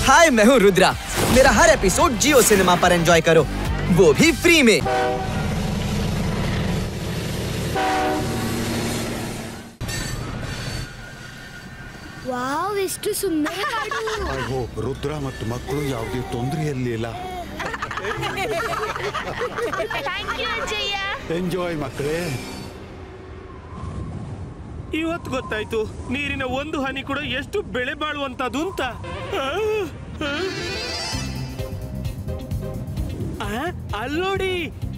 हाय मैं हूँ रुद्रा। मेरा हर एपिसोड जियो सिनेमा पर एंजॉय करो, वो भी फ्री में। ವಾವ್, ಎಷ್ಟು ಸುಂದರ ಹಾಡು. ಐ ಹೋಪ್ ರುದ್ರ ಮತ್ತು ಮಕ್ಕಳು ಯಾವುದೇ ತೊಂದರೆಯಲ್ಲಿ ಇಲ್ಲ. Thank you Ajjayya. ಎಂಜಾಯ್ ಮಕ್ಕಳೇ. ಇವತ್ತು ಗೊತ್ತಾಯ್ತು ನೀರಿನ ಒಂದು ಹನಿ ಕೂಡ ಎಷ್ಟು ಬೆಳೆ ಬಾಳುವಂತದ್ದು ಅಂತ. ಅಲ್ಲೋಡಿ,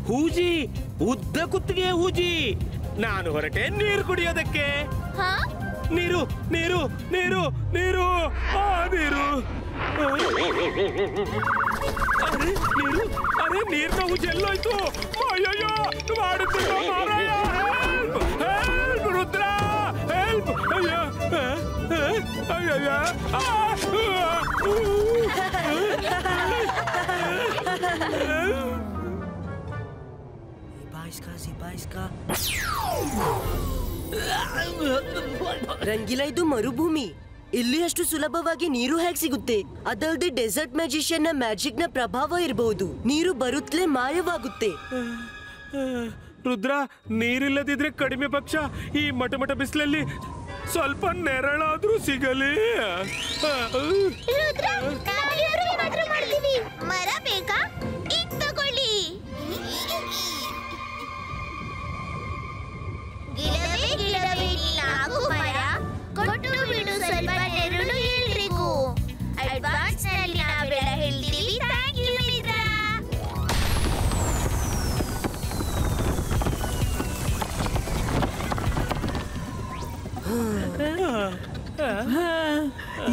ಹೂಜಿ, ಉದ್ದ ಕುತ್ತಿಗೆ ಹೂಜಿ. ನಾನು ಹೊರಟೆ ನೀರು ಕುಡಿಯೋದಕ್ಕೆ. ನೀರು ನೀರು ನೀರು ನೀರು ನೀರು. ನೀರು, ಅರೆ ನೀರಿನ ಹೂಜಿ ಎಲ್ಲೋಯ್ತು? ಅಯ್ಯಯ್ಯೋ, ಮಾಡುತ್ತಿಲ್ಲ ಮಾರಾಯ. Help Rudra, help. ಅಯ್ಯಯ್ಯ. ರಂಗಿಲ, ಇದು ಮರುಭೂಮಿ. ಇಲ್ಲಿ ಅಷ್ಟು ಸುಲಭವಾಗಿ ನೀರು ಹೇಗೆ ಸಿಗುತ್ತೆ? ಅದಲ್ಲದೆ ಡೆಸರ್ಟ್ ಮ್ಯಾಜಿಷಿಯನ್ ನ ಮ್ಯಾಜಿಕ್ ನ ಪ್ರಭಾವ ಇರಬಹುದು. ನೀರು ಬರುತ್ತಲೇ ಮಾಯವಾಗುತ್ತೆ. ರುದ್ರ, ನೀರಿಲ್ಲದಿದ್ರೆ ಕಡಿಮೆ ಪಕ್ಷ ಈ ಮಟ ಮಟ ಬಿಸಿಲಲ್ಲಿ ಸ್ವಲ್ಪ ನೆರಳಾದ್ರೂ ಸಿಗಲಿ. ಮರ ಬೇಕಾ? ಈಗ ತಗೊಳ್ಳಿ. ಗಿಡವೇ ಗಿಡವೇ ನೀನಾಗು ಮರ, ಕೊಟ್ಟು ಬಿಡು ಸ್ವಲ್ಪ ನೆರಳು ಎಲ್ರಿಗೂ. ಅಡ್ವಾನ್ಸ್ ನಲ್ಲಿ ನಾವೆಲ್ಲ ಹೇಳ್ತೀವಿ. ಥ್ಯಾಂಕ್ ಯು ಮಿತ್ರ.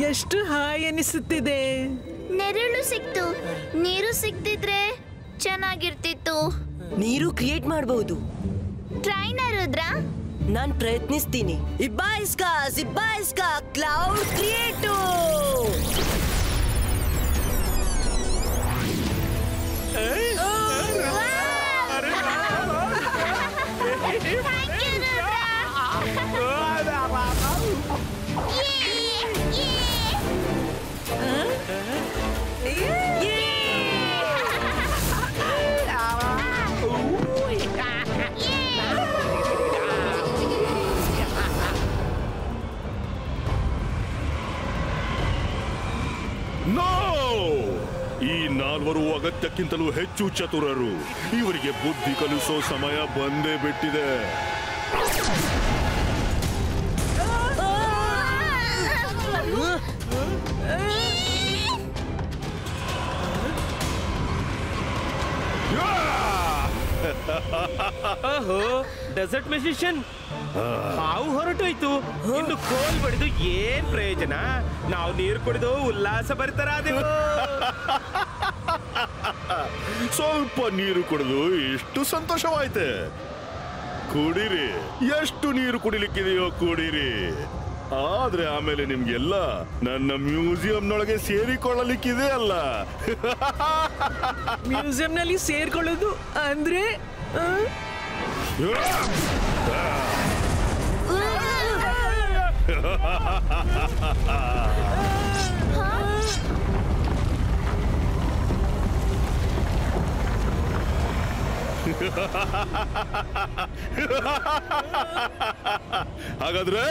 ಎಷ್ಟು ಹಾಯ್ ಅನಿಸುತ್ತಿದೆ. ನೆರಳು ಸಿಕ್ತು, ನೀರು ಸಿಕ್ತಿದ್ರೆ ಚೆನ್ನಾಗಿರ್ತಿತ್ತು. ನೀರು ಕ್ರಿಯೇಟ್ ಮಾಡಬಹುದು. ಟ್ರೈನ ರುದ್ರ? ನಾನ್ ಪ್ರಯತ್ನಿಸ್ತೀನಿ. ಇಬ್ಬಾಯಿಸ್ಕಾ ಸಿಬ್ಬಾಯಿಸ್ಕಾ ಕ್ಲೌಡ್ ಕ್ರಿಯೇಟು. ನೋ! ಈ ನಾಲ್ವರು ಅಗತ್ಯಕ್ಕಿಂತಲೂ ಹೆಚ್ಚು ಚತುರರು. ಇವರಿಗೆ ಬುದ್ಧಿ ಕಲಿಸೋ ಸಮಯ ಬಂದೇ ಬಿಟ್ಟಿದೆ. ಓಹೋ, ಡೆಸರ್ಟ್ ಮ್ಯಾಜಿಷಿಯನ್ ಹಾವು ಹೊರಟೋಯ್ತು. ಇನ್ನು ಕೋಲ್ ಬಡಿದು ಏನ್ ಪ್ರಯೋಜನ? ನಾವು ನೀರು ಕುಡಿದು ಉಲ್ಲಾಸ ಭರಿತರಾದೆವು. ಸ್ವಲ್ಪ ನೀರು ಕುಡಿದು ಇಷ್ಟು ಸಂತೋಷವಾಯ್ತೆ. ಕುಡೀರಿ, ಎಷ್ಟು ನೀರು ಕುಡಿಲಿಕ್ಕಿದೆಯೋ ಕುಡೀರಿ. ಆದ್ರೆ ಆಮೇಲೆ ನಿಮ್ಗೆಲ್ಲ ನನ್ನ ಮ್ಯೂಸಿಯಂನೊಳಗೆ ಸೇರಿಕೊಳ್ಳಲಿಕ್ಕಿದೆ ಅಲ್ಲ. ಮ್ಯೂಸಿಯಂ ನಲ್ಲಿ ಸೇರ್ಕೊಳ್ಳೋದು ಅಂದ್ರೆ ಹಾಗಾದ್ರೆ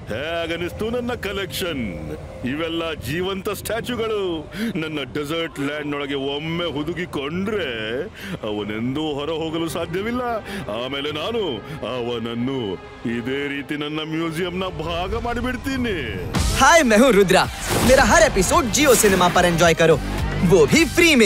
ಹೇಗನಿಸ್ತು ನನ್ನ ಕಲೆಕ್ಷನ್? ಇವೆಲ್ಲ ಜೀವಂತ ಸ್ಟ್ಯಾಚ್ಯೂಗಳು. ನನ್ನ ಡೆಸರ್ಟ್ ಲ್ಯಾಂಡ್ ನೊಳಗೆ ಒಮ್ಮೆ ಹುದುಗಿಕೊಂಡ್ರೆ ಅವನೆಂದೂ ಹೊರ ಹೋಗಲು ಸಾಧ್ಯವಿಲ್ಲ. ಆಮೇಲೆ ನಾನು ಅವನನ್ನು ಇದೇ ರೀತಿ ನನ್ನ ಮ್ಯೂಸಿಯಂನ ಭಾಗ ಮಾಡಿಬಿಡ್ತೀನಿ. हाय मैं हूँ रुद्रा। मेरा हर एपिसोड जियो सिनेमा पर एंजॉय करो, वो भी फ्री में।